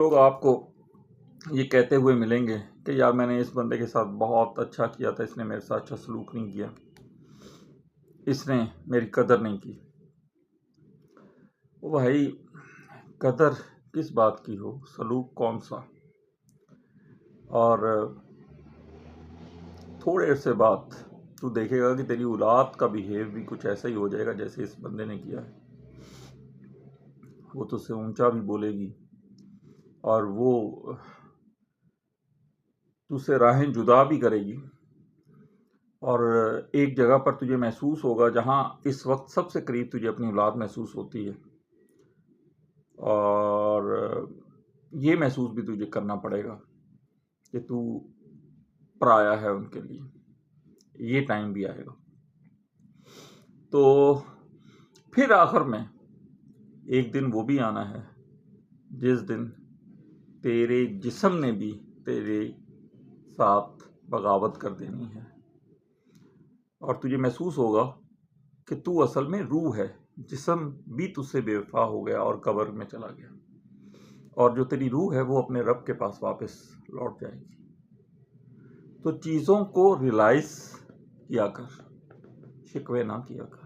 لوگ آپ کو یہ کہتے ہوئے ملیں گے کہ یار میں نے اس بندے کے ساتھ بہت اچھا کیا تھا، اس نے میرے ساتھ اچھا سلوک نہیں کیا، اس نے میری قدر نہیں کی۔ وہ بھائی قدر کس بات کی ہو، سلوک کون سا؟ اور تھوڑے عرصے بعد تو دیکھے گا کہ تیری اولاد کا بیہیو بھی کچھ ایسا ہی ہو جائے گا جیسے اس بندے نے کیا ہے۔ وہ تو سے اونچا بھی بولے گی اور وہ تو سے راہیں جدا بھی کرے گی، اور ایک جگہ پر تجھے محسوس ہوگا جہاں اس وقت سب سے قریب تجھے اپنی اولاد محسوس ہوتی ہے، اور یہ محسوس بھی تجھے کرنا پڑے گا کہ تو پرایا ہے ان کے لیے۔ یہ ٹائم بھی آئے گا۔ تو پھر آخر میں ایک دن وہ بھی آنا ہے جس دن تیرے جسم نے بھی تیرے ساتھ بغاوت کر دینی ہے، اور تجھے محسوس ہوگا کہ تو اصل میں روح ہے، جسم بھی تجھ سے بے وفا ہو گیا اور قبر میں چلا گیا، اور جو تیری روح ہے وہ اپنے رب کے پاس واپس لوٹ جائے گی۔ تو چیزوں کو ریلائز کیا کر، شکوے نہ کیا کر۔